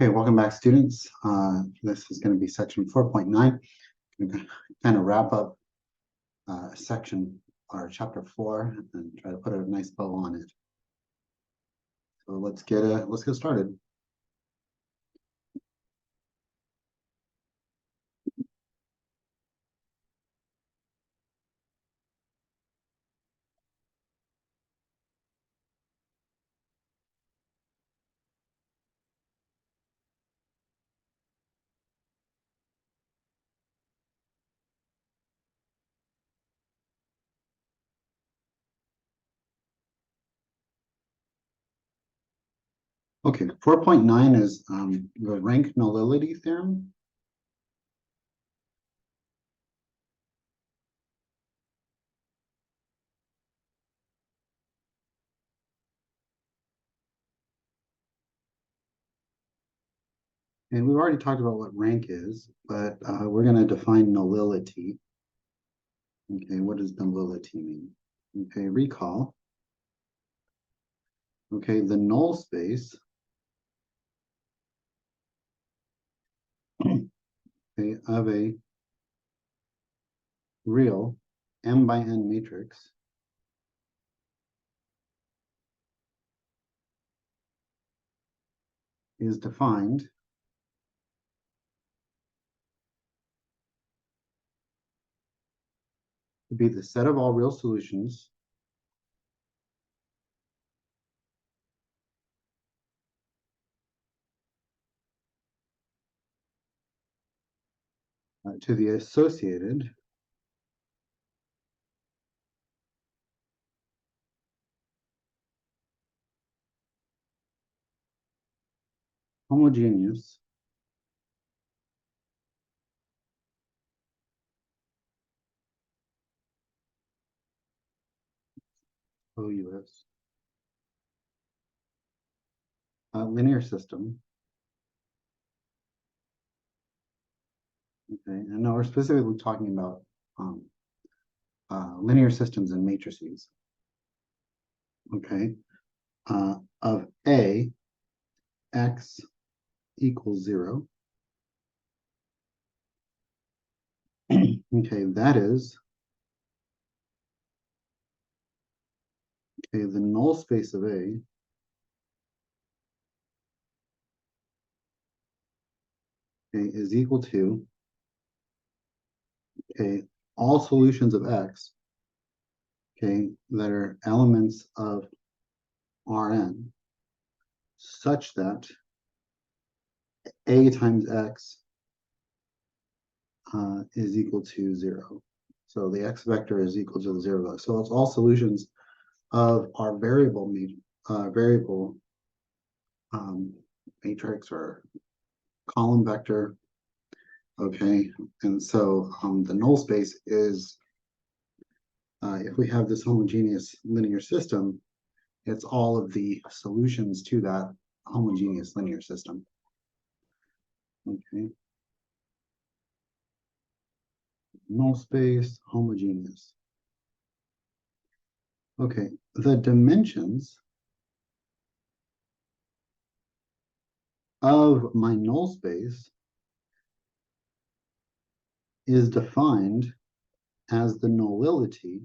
Okay, welcome back, students. This is going to be section 4.9. Kind of wrap up section or chapter 4 and try to put a nice bow on it. So let's get started. Okay, 4.9 is the rank nullity theorem. And we've already talked about what rank is, but we're going to define nullity. Okay, what does nullity mean? Okay, recall. Okay, the null space okay, of a real m by n matrix is defined to be the set of all real solutions to the associated homogeneous OUS linear system. Okay, and now we're specifically talking about linear systems and matrices. Okay, of A, x equals 0. Okay, that is okay, the null space of A okay, is equal to okay, all solutions of x okay, that are elements of Rn such that A times x is equal to 0. So the x vector is equal to the 0. So it's all solutions of our variable matrix or column vector. Okay, and so the null space is if we have this homogeneous linear system, it's all of the solutions to that homogeneous linear system. Okay, null space, homogeneous. Okay, the dimensions of my null space is defined as the nullity.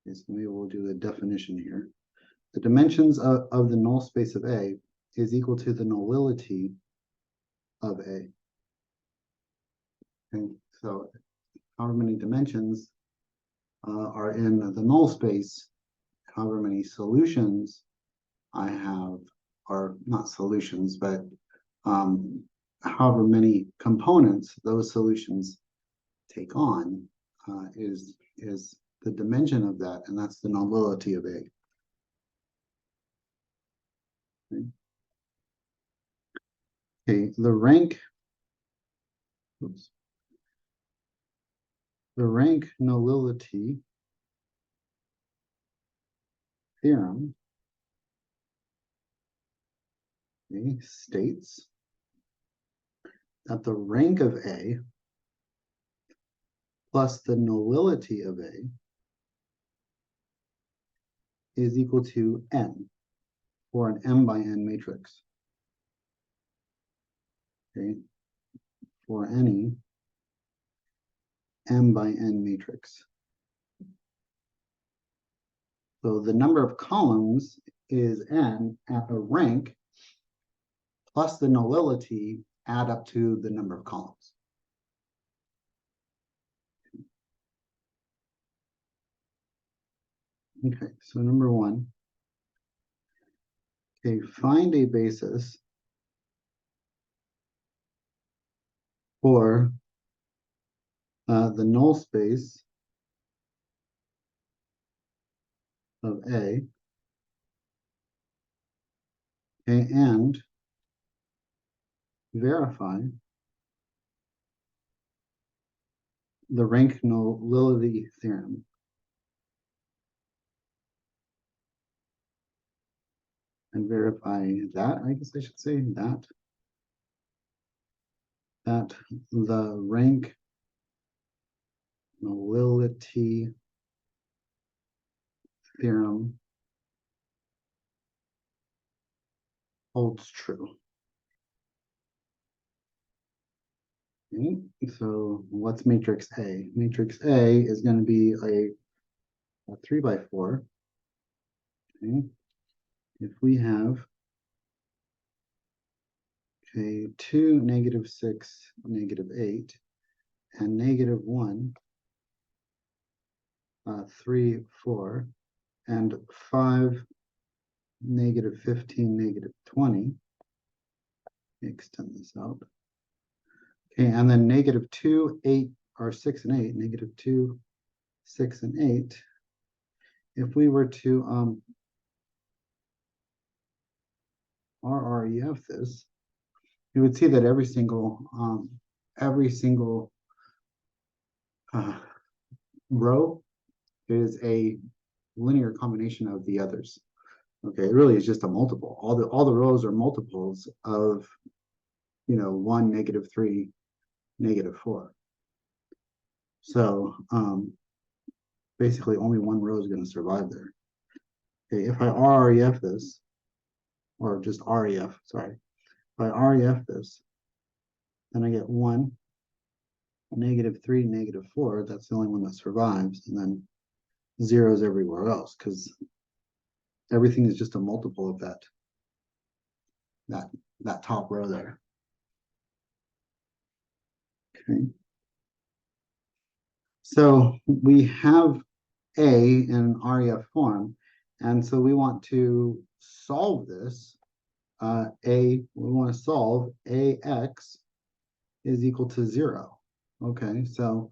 Okay, so maybe we'll do the definition here. The dimensions of the null space of A is equal to the nullity of A. Okay, so however many dimensions are in the null space, however many solutions I have, or not solutions, but however many components those solutions take on is the dimension of that, and that's the nullity of A. Okay, the rank nullity theorem okay, states that the rank of A plus the nullity of A is equal to n. for an m by n matrix. Okay, for any m by n matrix. So the number of columns is n at a rank plus the nullity add up to the number of columns. Okay, so number one. Okay, find a basis for the null space of A, okay, and verify the rank nullity theorem. And verify that, I guess I should say that the rank nullity theorem holds true. Okay, so what's matrix A? Matrix A is going to be a 3 by 4. Okay, if we have 2, -6, -8, and -1, 3, 4, and 5, -15, -20. Extend this out. Okay, and then -2, 8, or 6 and 8, -2, 6, and 8. If we were to RREF this, you would see that every single row is a linear combination of the others. Okay, it really is just a multiple. All the rows are multiples of 1, -3, -4. So basically only one row is going to survive there. Okay, if I RREF this, or just REF, sorry, if I REF this, then I get 1, -3, -4. That's the only one that survives, and then zeros everywhere else because everything is just a multiple of that top row there. Okay. So we have A in an REF form, and so we want to solve this. We want to solve AX is equal to 0. Okay, so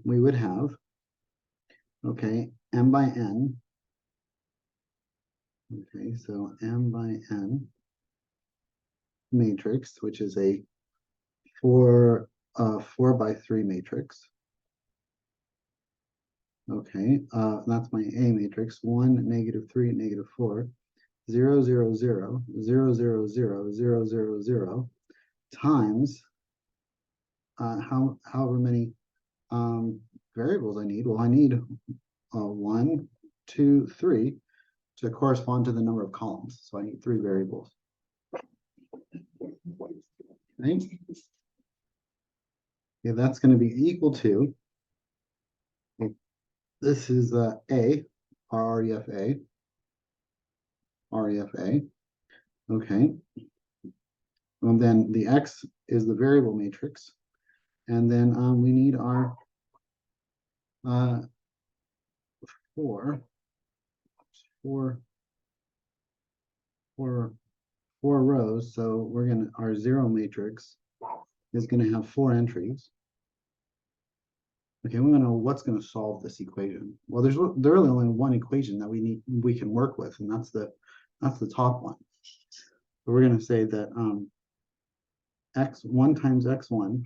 we would have, m by n. Okay, so m by n matrix, which is a 4 by 3 matrix. Okay, that's my A matrix. 1, -3, -4, 0, 0, 0, 0, 0, 0, 0, 0, 0 times however many variables I need. Well, I need 1, 2, 3 to correspond to the number of columns. So I need 3 variables. Okay, that's going to be equal to, this is A, REF A. Okay. And then the X is the variable matrix. And then we need our 4 rows. So our 0 matrix is going to have 4 entries. Okay, we want to know what's going to solve this equation. Well, there's really only one equation that we can work with, and that's the top one. So we're going to say that x1 times x1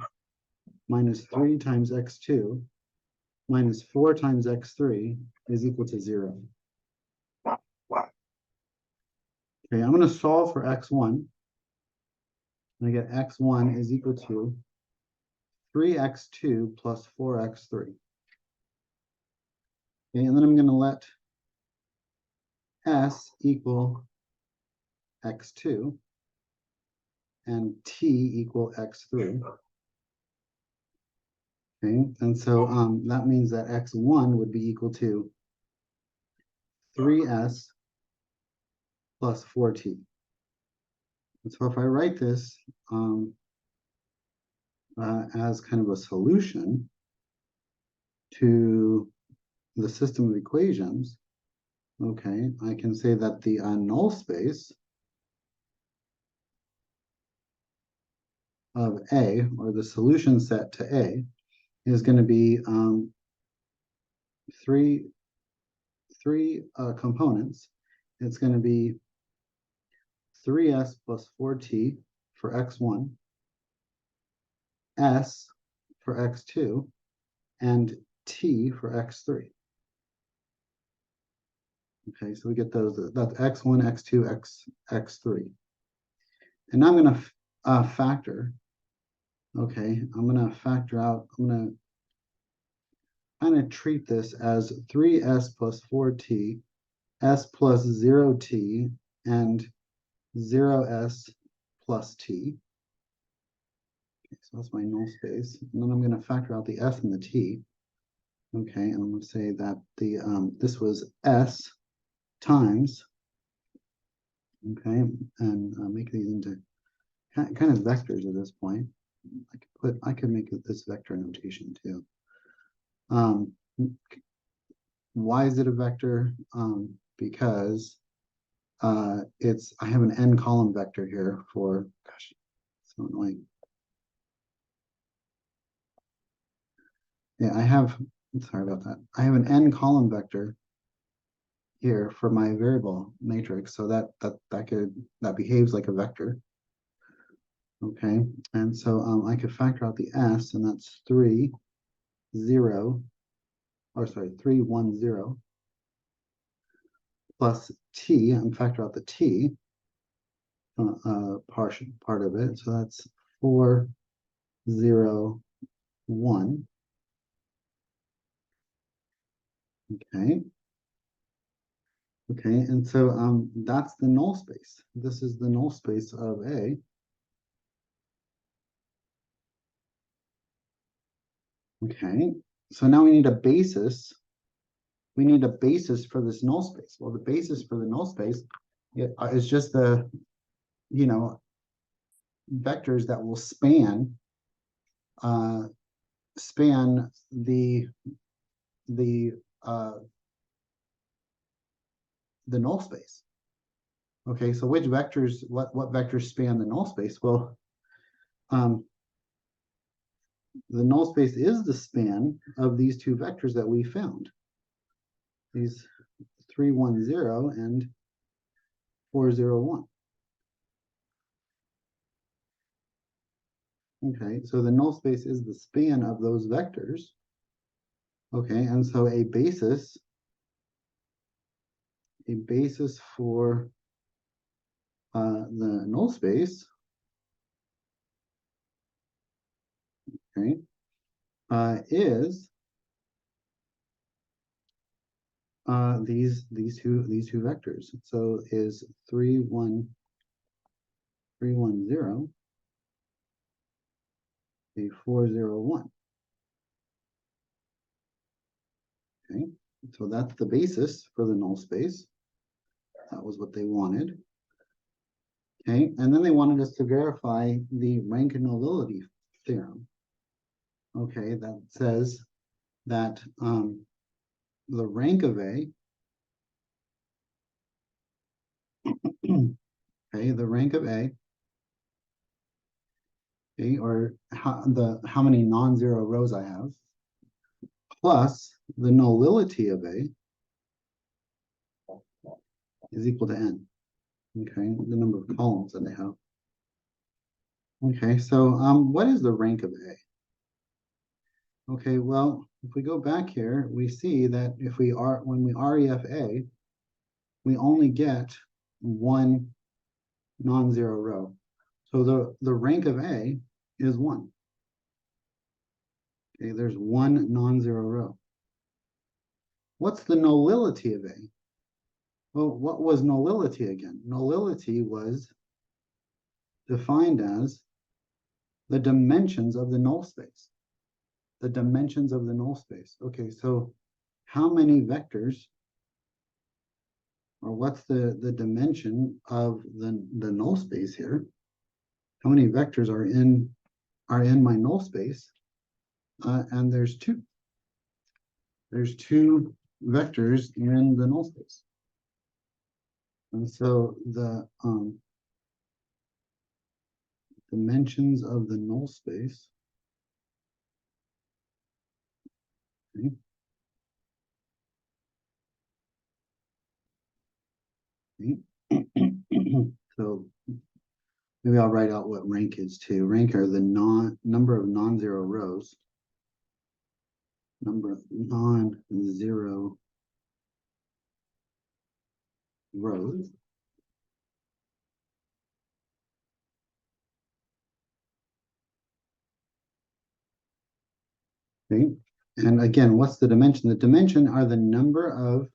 minus 3 times x2 minus 4 times x3 is equal to 0. Okay, I'm going to solve for x1. I get x1 is equal to 3x2 plus 4x3. Okay, and then I'm going to let s equal x2 and t equal x3. Okay, and so that means that x1 would be equal to 3s plus 4t. And so if I write this as kind of a solution to the system of equations, okay, I can say that the null space of A, or the solution set to A, is going to be three components. It's going to be 3s plus 4t for x1, s for x2, and t for x3. Okay, so we get those. That's x1, x2, x3. And now I'm going to factor. Okay, I'm going to factor out. I'm going to kind of treat this as 3s plus 4t, s plus 0t, and 0s plus t. Okay, so that's my null space. And then I'm going to factor out the s and the t. Okay, and I'm going to say that the this was s times, okay, and make these into kind of vectors at this point. I could make this vector notation too. Why is it a vector? Because I have an n column vector here for, gosh, so annoying. Yeah, sorry about that. I have an n column vector here for my variable matrix, so that behaves like a vector. Okay, and so I could factor out the s, and that's 3, 0, or sorry, 3, 1, 0, plus t, and factor out the t part of it, so that's 4, 0, 1. Okay. Okay, and so that's the null space. This is the null space of A. Okay, so now we need a basis. We need a basis for this null space. Well, the basis for the null space is just the, vectors that will span the null space. Okay, so which vectors, what vectors span the null space? Well, the null space is the span of these two vectors that we found. These 3, 1, 0 and 4, 0, 1. Okay, so the null space is the span of those vectors. Okay, and so a basis for the null space, okay, is these two vectors. So is 3, 1, 0, a 4, 0, 1. Okay, so that's the basis for the null space. That was what they wanted. Okay, and then they wanted us to verify the rank and nullity theorem. Okay, that says that the rank of A, okay, the rank of A, okay, or how many non-zero rows I have, plus the nullity of A is equal to n. Okay, the number of columns that they have. Okay, so what is the rank of A? Okay, well, if we go back here, we see that when we REF A, we only get one non-zero row. So the rank of A is 1. Okay, there's one non-zero row. What's the nullity of A? Well, what was nullity again? Nullity was defined as the dimensions of the null space. The dimensions of the null space. Okay, so how many vectors, or what's the dimension of the null space here? How many vectors are in my null space? And there's two. There's two vectors in the null space. And so the dimensions of the null space, okay, so maybe I'll write out what rank is too. Rank are the number of non-zero rows. Number of non-zero rows. Okay. And again, what's the dimension? The dimension are the number of,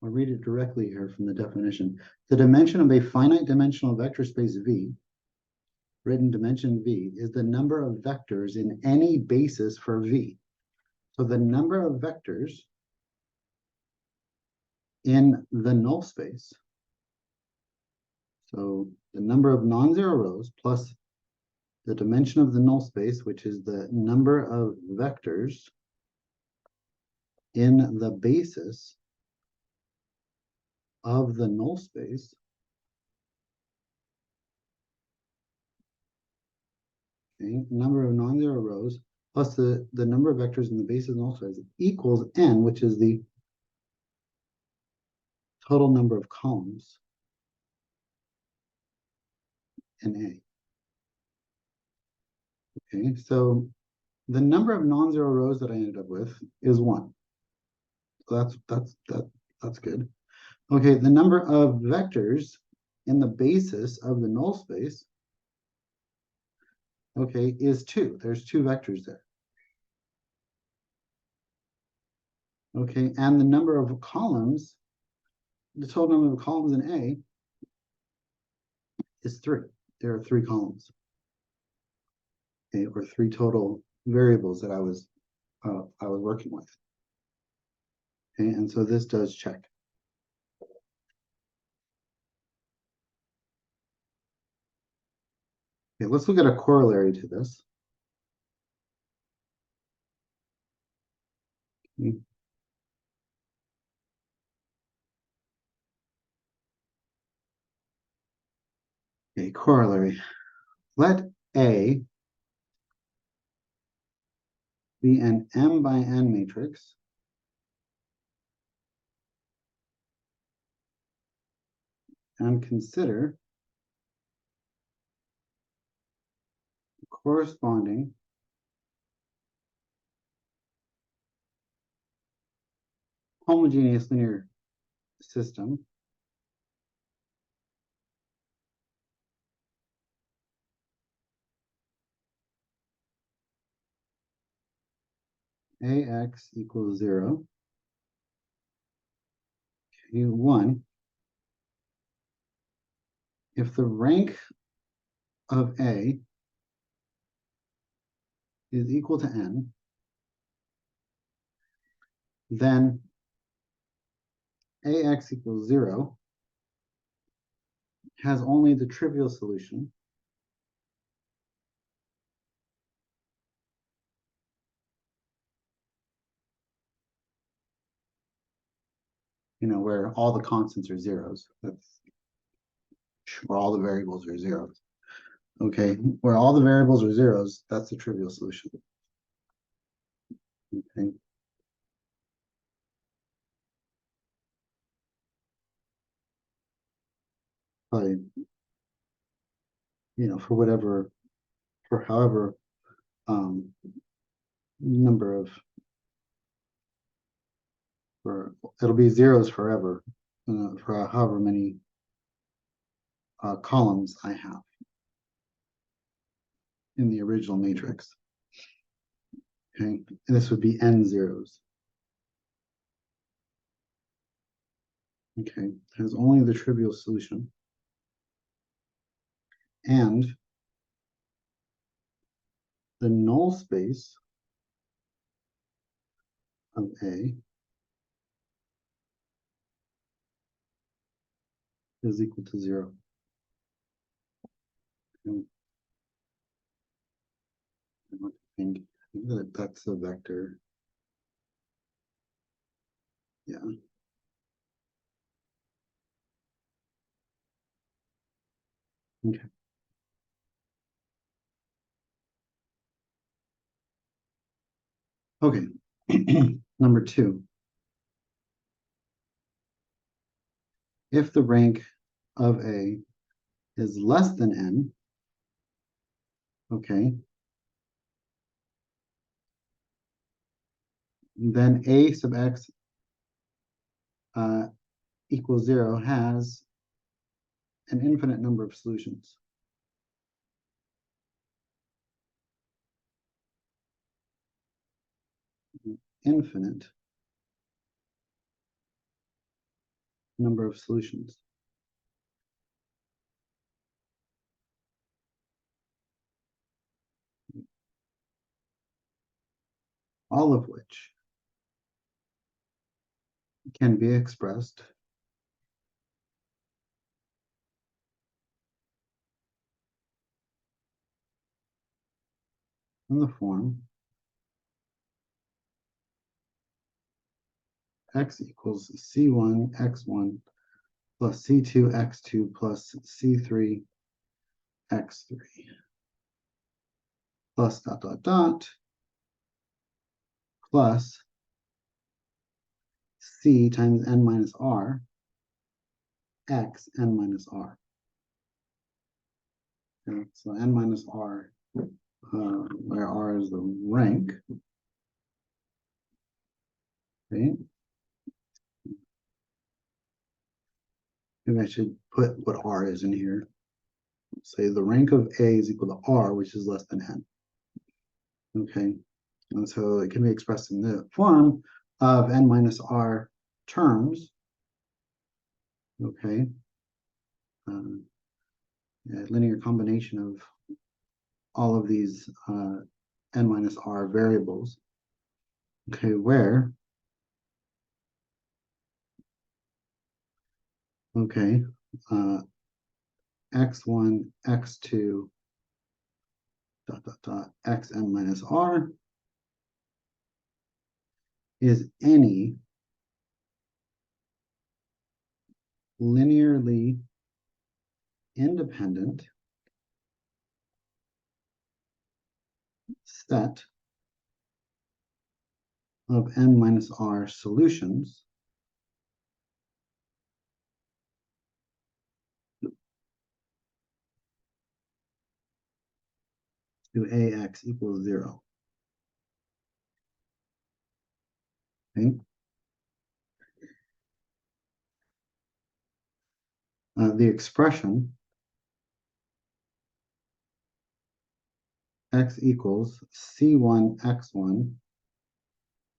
I'll read it directly here from the definition. The dimension of a finite dimensional vector space V, written dimension V, is the number of vectors in any basis for V. So the number of vectors in the null space, so the number of non-zero rows plus the dimension of the null space, which is the number of vectors in the basis of the null space, okay, number of non-zero rows plus the number of vectors in the basis of the null space equals n, which is the total number of columns in A. Okay, so the number of non-zero rows that I ended up with is 1. So that's good. Okay, the number of vectors in the basis of the null space, okay, is 2. There's 2 vectors there. Okay, and the number of columns, the total number of columns in A is 3. There are 3 columns. Okay, or 3 total variables that I was working with. Okay, and so this does check. Okay, let's look at a corollary to this. Okay. Okay, corollary. Let A be an M by N matrix and consider the corresponding homogeneous linear system AX equals 0. Okay, 1. If the rank of A is equal to N, then AX equals 0 has only the trivial solution, where all the constants are zeros. That's where all the variables are zeros. Okay, where all the variables are zeros, that's the trivial solution. Okay. Probably, for however number of, it'll be zeros forever, for however many columns I have in the original matrix. Okay, and this would be n zeros. Okay, has only the trivial solution. And the null space of A is equal to 0. And I think that that's a vector. Yeah. Okay. Okay. Number 2. If the rank of A is less than n, okay, then A sub x equals 0 has an infinite number of solutions. Infinite number of solutions. All of which can be expressed in the form x equals c1 x1 plus c2 x2 plus c3 x3 plus dot dot dot plus c times n minus r x n minus r. Okay, so n minus r, where r is the rank. Okay. Maybe I should put what r is in here. Say the rank of A is equal to R, which is less than n. Okay, and so it can be expressed in the form of n minus R terms. Okay, a linear combination of all of these n minus R variables. Okay, where okay, x1, x2, dot dot dot, xn minus R is any linearly independent set of n minus R solutions to AX equals 0. Okay. The expression x equals c1 x1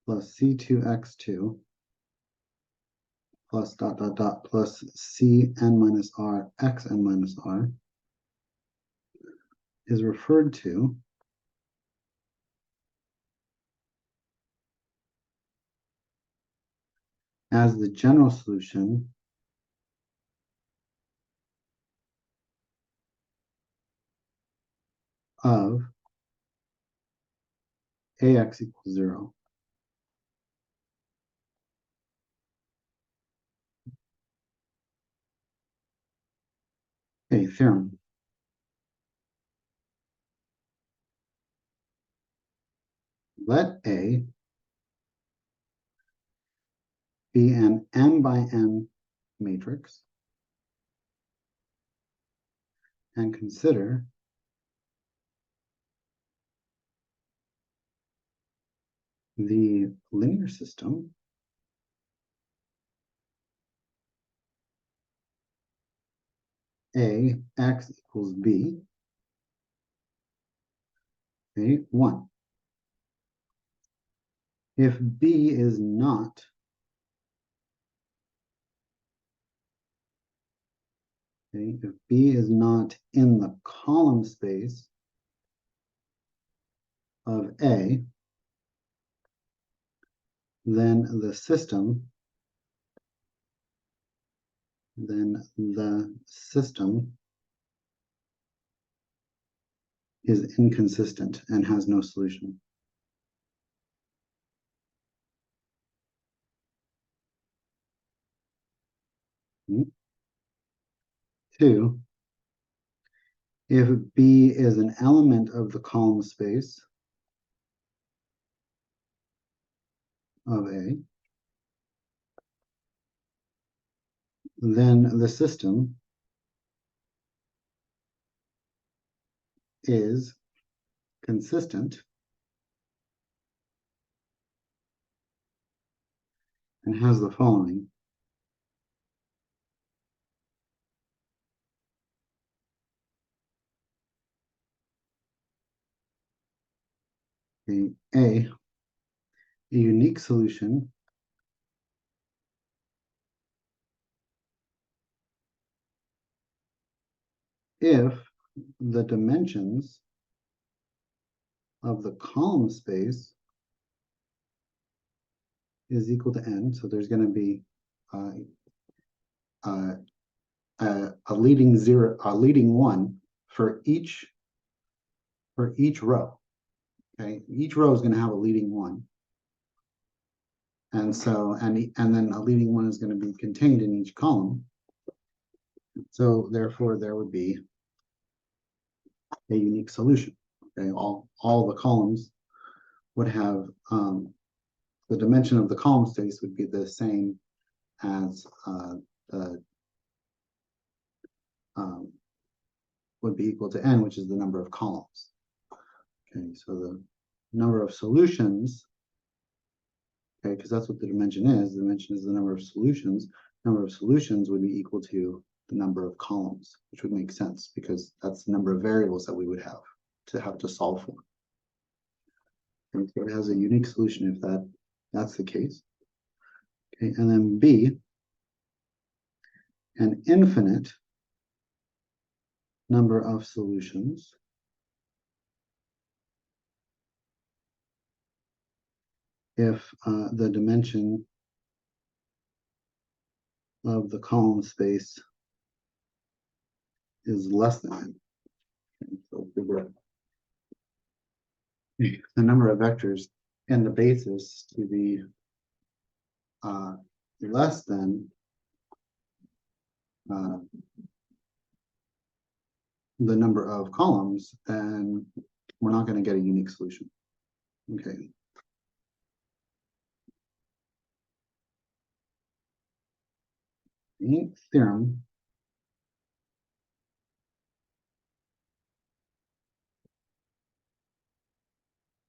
plus c2 x2 plus dot dot dot plus c n minus r x n minus r is referred to as the general solution of AX equals 0. Okay, theorem. Let A be an m by n matrix and consider the linear system A x equals b, okay, 1. If b is not Okay, if B is not in the column space of A, then the system is inconsistent and has no solution. Two, if B is an element of the column space of A, then the system is consistent and has the following. A unique solution if the dimensions of the column space is equal to n. So there's going to be a leading zero, a leading one for each row. Okay, each row is going to have a leading one, and so and then a leading one is going to be contained in each column. So therefore, there would be a unique solution. Okay, all the columns would have the dimension of the column space would be the same as the would be equal to n, which is the number of columns. Okay, so the number of solutions, okay, because that's what the dimension is. The dimension is the number of solutions. Number of solutions would be equal to the number of columns, which would make sense because that's the number of variables that we would have to solve for. And so it has a unique solution if that's the case. Okay, and then B, an infinite number of solutions if the dimension of the column space is less than n. Okay, so the number of vectors and the basis to be less than the number of columns, then we're not going to get a unique solution. Okay. The theorem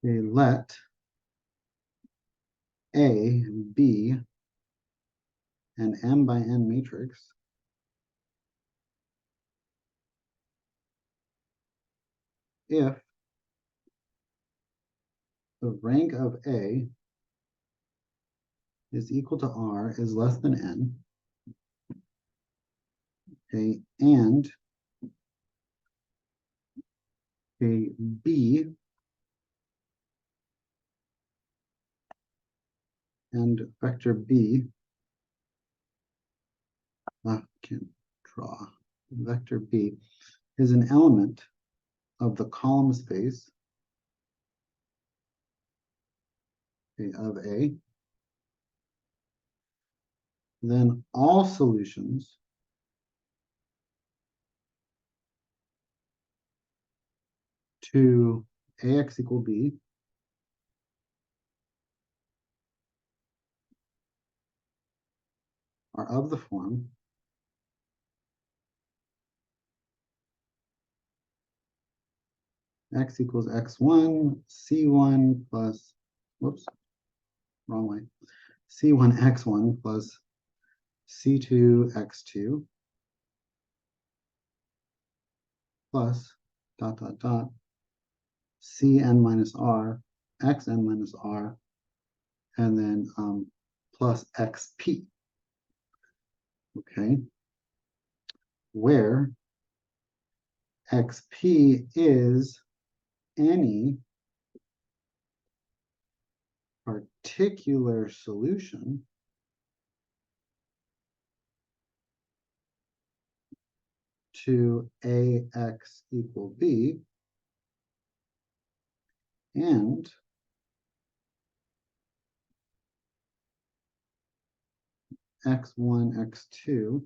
let A be an m by n matrix if the rank of A is equal to R is less than n, okay, and a B and vector B, I can't draw, vector B is an element of the column space, okay, of A, then all solutions to AX equal B are of the form x equals x1, c1 plus, whoops, wrong way, c1 x1 plus c2 x2 plus dot dot dot cn minus r, xn minus r, and then plus xp. Okay. where XP is any particular solution to AX equal B, and x1, x2,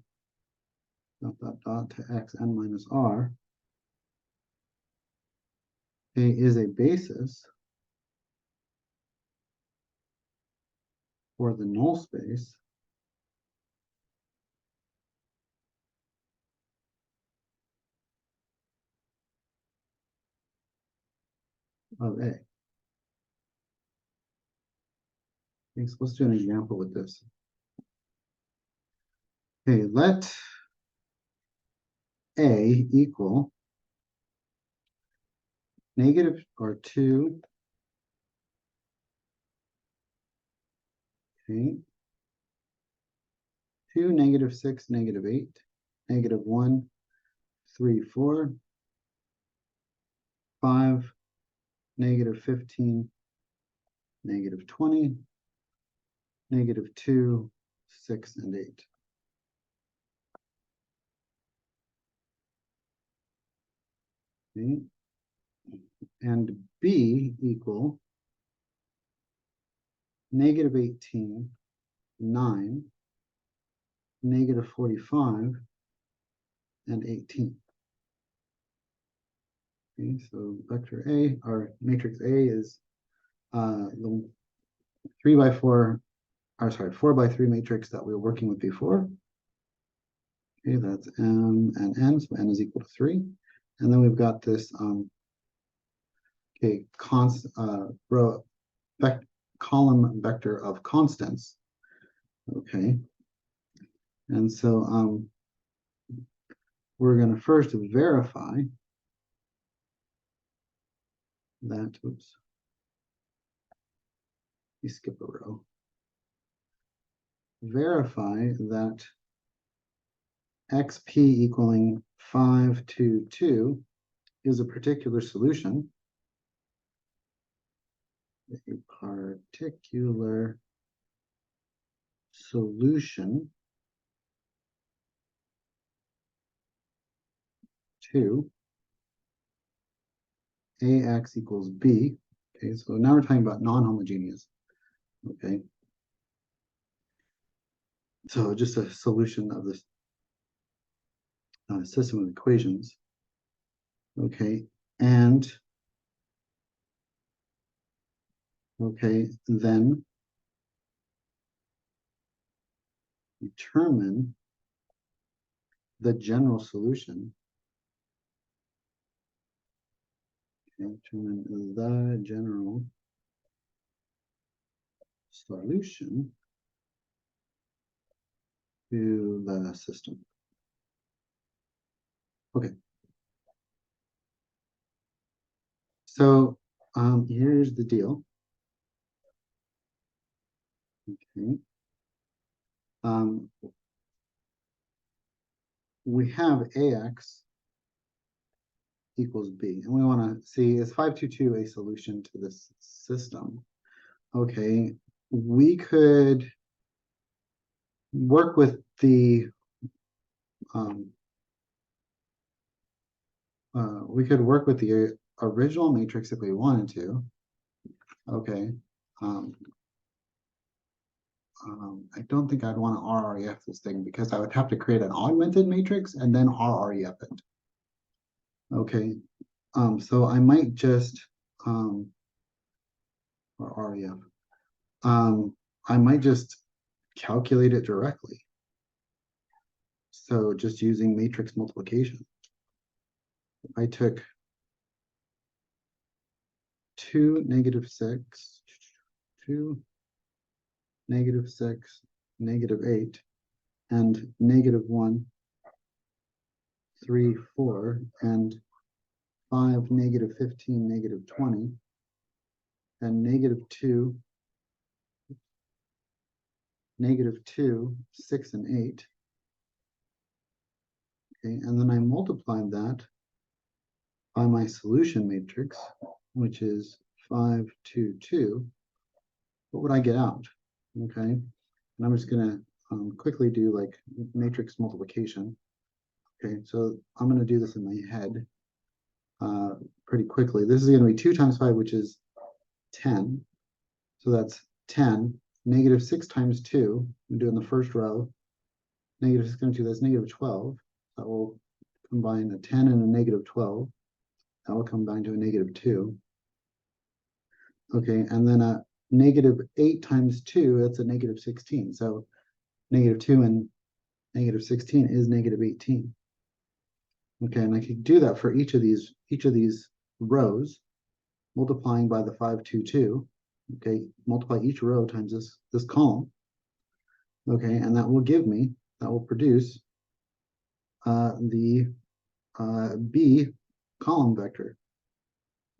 dot, dot, dot, to xn minus r, is a basis for the null space of A. Okay, so let's do an example with this. Okay, let A equal negative or 2, okay, 2, negative 6, negative 8, negative 1, 3, 4, 5, negative 15, negative 20, negative 2, 6, and 8. Okay. And B equal negative 18, 9, negative 45, and 18. Okay, so vector A, or matrix A, is the 3 by 4, or sorry, 4 by 3 matrix that we were working with before. Okay, that's M and N, so N is equal to 3. And then we've got this row column vector of constants. Okay. And so we're going to first verify that, oops, you skip a row. Verify that XP equaling 5, 2, 2 is a particular solution. A particular solution to AX equals B. Okay, so now we're talking about non-homogeneous. Okay. So just a solution of this system of equations. Okay, and okay, then determine the general solution. Okay, determine the general solution to the system. Okay. So here's the deal. Okay. We have AX equals B, and we want to see, is 522 a solution to this system? Okay, we could work with the original matrix if we wanted to. Okay. I don't think I'd want to RREF this thing because I would have to create an augmented matrix and then RREF it. Okay. So I might just or REF. I might just calculate it directly. So just using matrix multiplication. I took 2, negative 6, 2, negative 6, negative 8, and negative 1, 3, 4, and 5, negative 15, negative 20, and negative 2, negative 2, 6, and 8. Okay, and then I multiplied that by my solution matrix, which is 5, 2, 2. What would I get out? Okay, and I'm just gonna quickly do like matrix multiplication. Okay, so I'm gonna do this in my head pretty quickly. This is gonna be 2 times 5, which is 10. So that's 10. Negative 6 times 2, I'm doing the first row. Negative 6 times 2, that's negative 12. That will combine a 10 and a negative 12. That will combine to a negative 2. Okay, and then a negative 8 times 2, that's a negative 16. So negative 2 and negative 16 is negative 18. Okay, and I could do that for each of these rows, multiplying by the 5, 2, 2. Okay, multiply each row times this column. Okay, and that will produce the B column vector.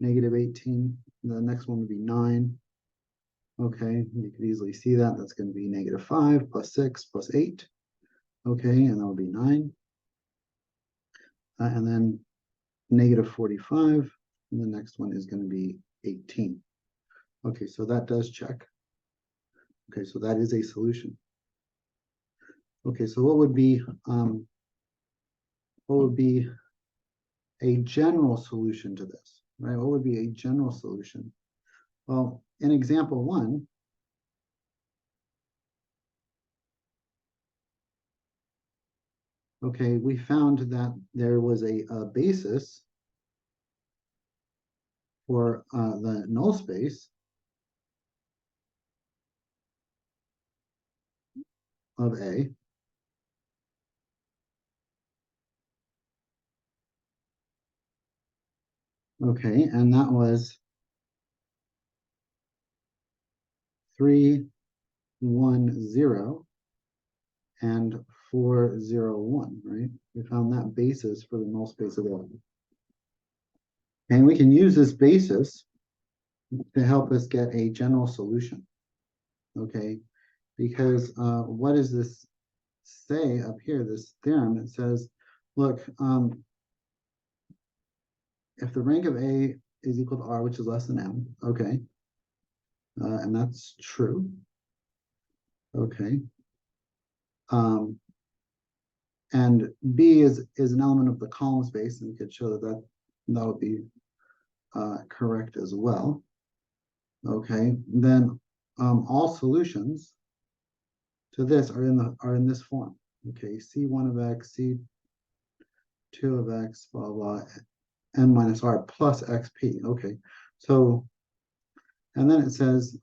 Negative 18. The next one would be 9. Okay, you could easily see that. That's going to be negative 5 plus 6 plus 8. Okay, and that would be 9. And then negative 45. And the next one is going to be 18. Okay, so that does check. Okay, so that is a solution. Okay, so what would be a general solution to this, right? What would be a general solution? Well, in example 1, okay, we found that there was a basis for the null space of A. Okay, and that was 3, 1, 0 and 4, 0, 1, right? We found that basis for the null space of A. And we can use this basis to help us get a general solution, okay? Because what does this say up here, this theorem? It says, look, if the rank of A is equal to R, which is less than M, okay, and that's true, okay, and B is an element of the column space, and we could show that would be correct as well. Okay, then all solutions to this are in this form. Okay, C1 of X, C2 of X, blah blah, N minus R plus XP. Okay, so and then it says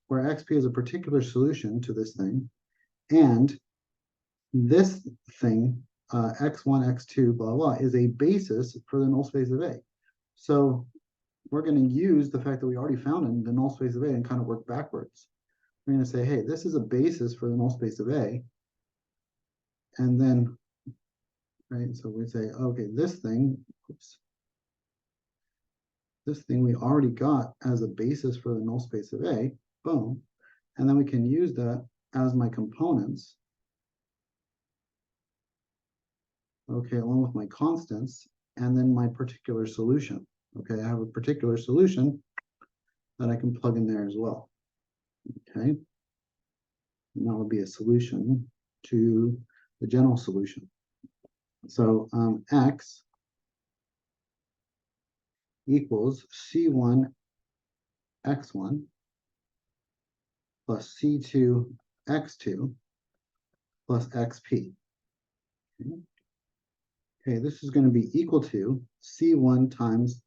where XP is a particular solution to this thing, and this thing, x1, x2, blah, blah, is a basis for the null space of A. So we're going to use the fact that we already found in the null space of A and kind of work backwards. We're going to say, hey, this is a basis for the null space of A. And then, right, so we say, okay, this thing we already got as a basis for the null space of A, boom. And then we can use that as my components. Okay, along with my constants, and then my particular solution. Okay, I have a particular solution that I can plug in there as well. Okay, and that would be a solution to the general solution. So X equals C1 X1 plus C2 X2 plus XP. Okay, this is going to be equal to C1 times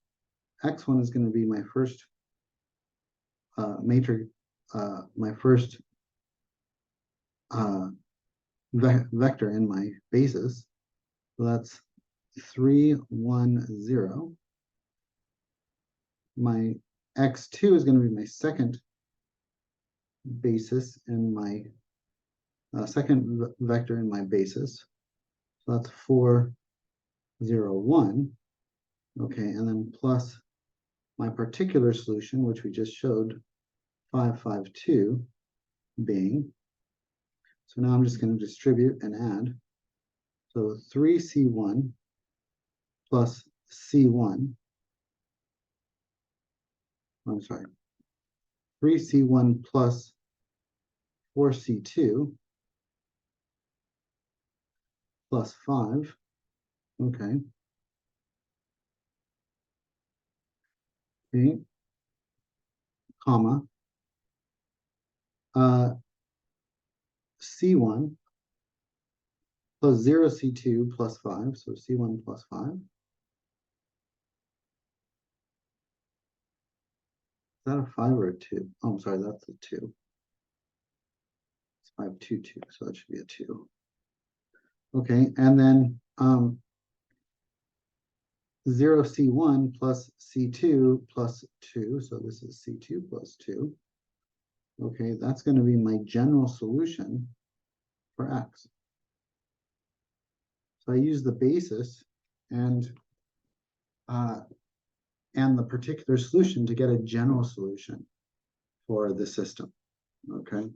X1 is going to be my first matrix, my first vector in my basis. So that's 3, 1, 0. My X2 is going to be my second basis in my second vector in my basis. So that's 4, 0, 1. Okay, and then plus my particular solution, which we just showed, 5, 5, 2 being. So now I'm just going to distribute and add. So 3C1 plus C1, I'm sorry, 3C1 plus 4C2 plus 5, okay. Okay, comma, C1 plus 0C2 plus 5, so C1 plus 5. Is that a 5 or a 2? Oh, I'm sorry, that's a 2. It's 5, 2, 2, so that should be a 2. Okay, and then 0C1 plus C2 plus 2, so this is C2 plus 2. Okay, that's going to be my general solution for x. So I use the basis and the particular solution to get a general solution for the system. Okay.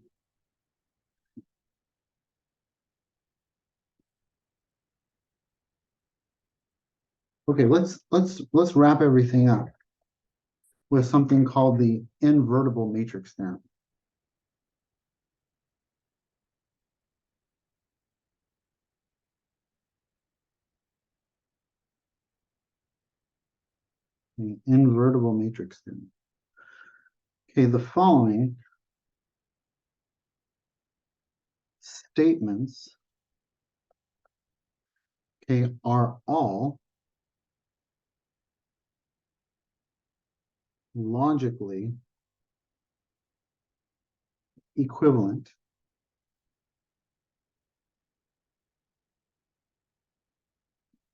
Okay, let's wrap everything up with something called the invertible matrix theorem. The invertible matrix theorem. Okay, the following statements, okay, are all logically equivalent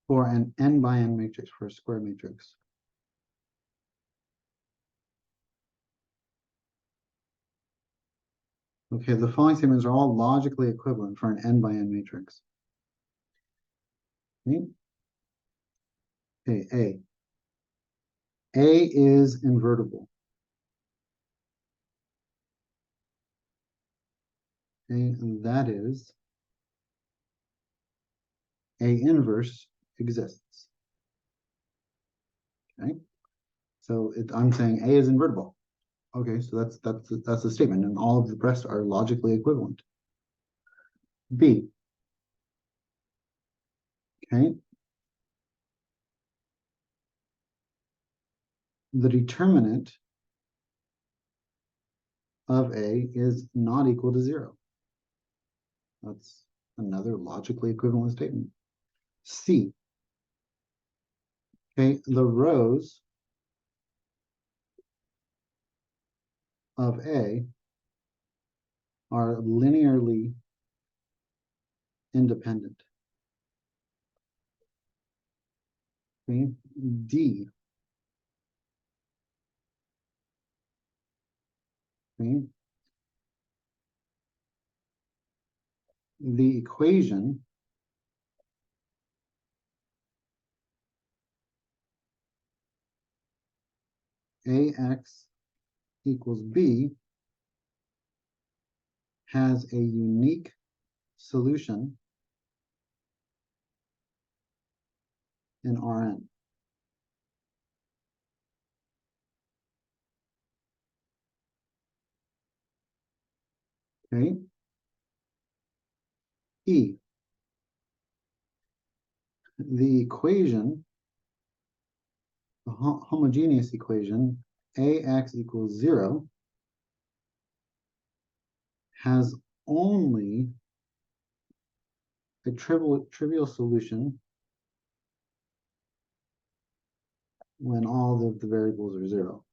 for an n by n matrix, for a square matrix. Okay, the following statements are all logically equivalent for an n by n matrix. Okay, okay, A. A is invertible. Okay, and that is A inverse exists. Okay, so I'm saying A is invertible. Okay, so that's a statement, and all of the rest are logically equivalent. B. Okay, the determinant of A is not equal to 0. That's another logically equivalent statement. C. Okay, the rows of A are linearly independent. Okay, D. Okay, the equation AX equals B has a unique solution in Rn. Okay. E. The equation, the homogeneous equation, AX equals 0, has only a trivial solution when all of the variables are 0.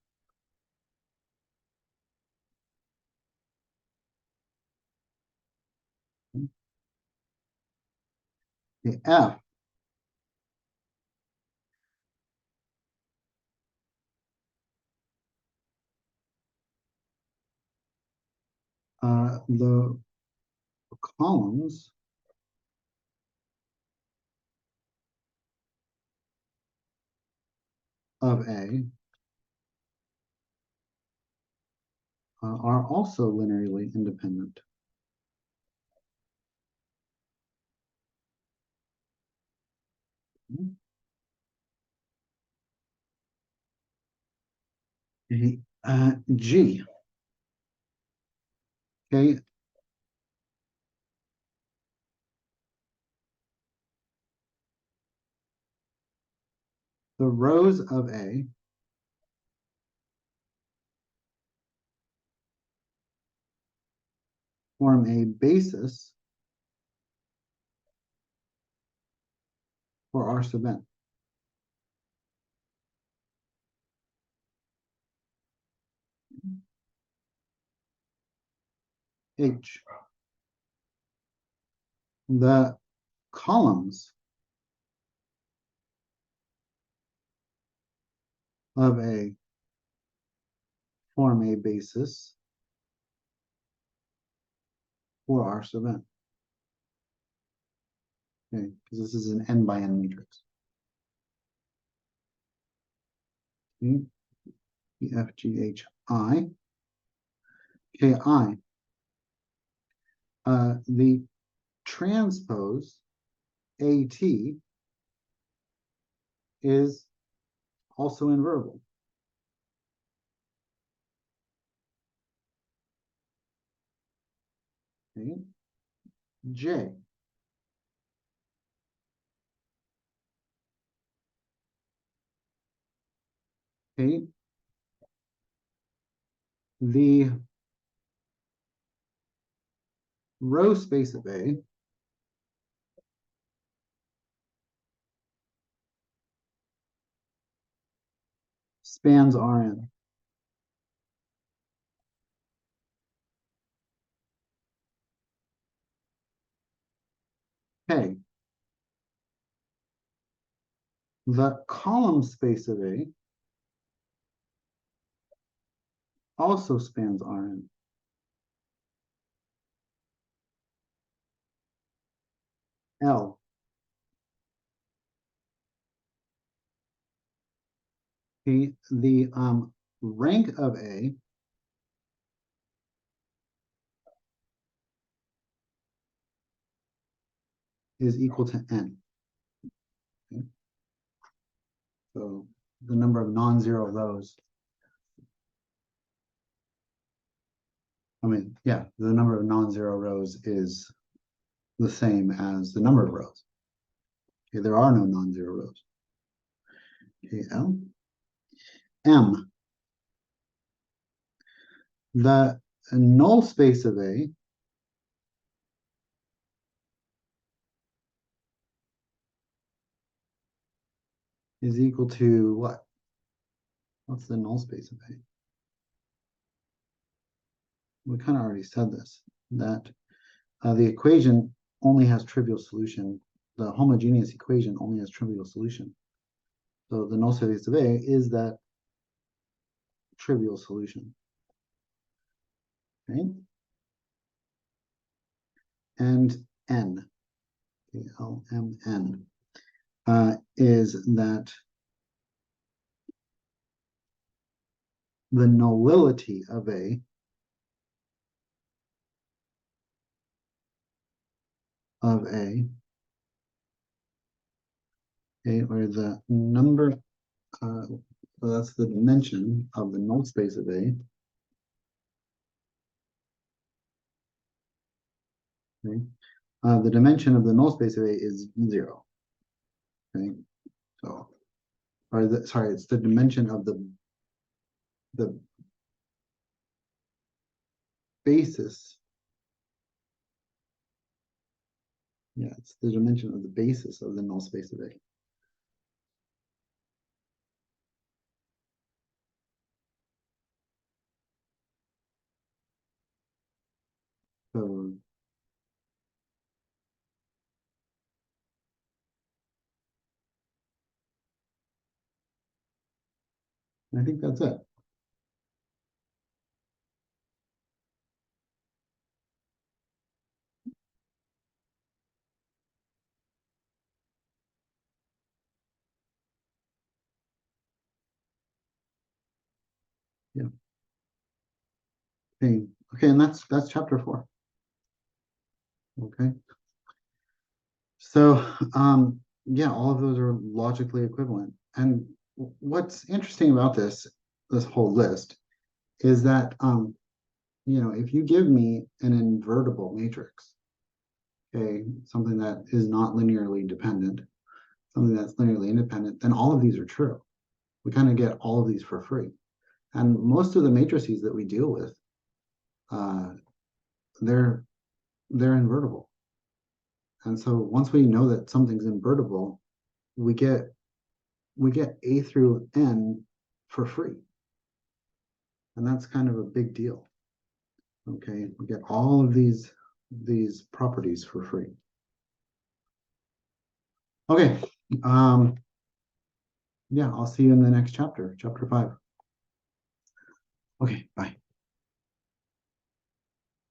Okay, F. The columns of A are also linearly independent. Okay, G. Okay. The rows of A form a basis for R sub n. H. The columns of A form a basis for R sub n. Okay, because this is an n by n matrix. Okay. E, F, G, H, I. Okay, I. The transpose AT is also invertible. Okay. J. Okay. The row space of A spans Rn. K. The column space of A also spans Rn. L. Okay. The rank of A is equal to n. Okay. So the number of non-zero rows. Yeah, the number of non-zero rows is the same as the number of rows. Okay, there are no non-zero rows. Okay, L. M. The null space of A is equal to what? What's the null space of A? We kind of already said this, that the equation only has trivial solution. The homogeneous equation only has trivial solution. So the null space of A is that trivial solution. Okay? And N, okay, LMN, is that the nullity of A okay, or the number, so that's the dimension of the null space of A. Okay. The dimension of the null space of A is 0. Okay, so, sorry, it's the dimension of the basis. Yeah, it's the dimension of the basis of the null space of A. So I think that's it. Yeah. Okay. Okay, and that's chapter 4. Okay. So yeah, all of those are logically equivalent. And what's interesting about this, this whole list is that, you know, if you give me an invertible matrix, okay, something that is not linearly dependent, something that's linearly independent, then all of these are true. We kind of get all of these for free. And most of the matrices that we deal with, they're invertible. And so once we know that something's invertible, we get A through N for free. And that's kind of a big deal. Okay, we get all of these properties for free. Okay, yeah, I'll see you in the next chapter, chapter 5. Okay, bye.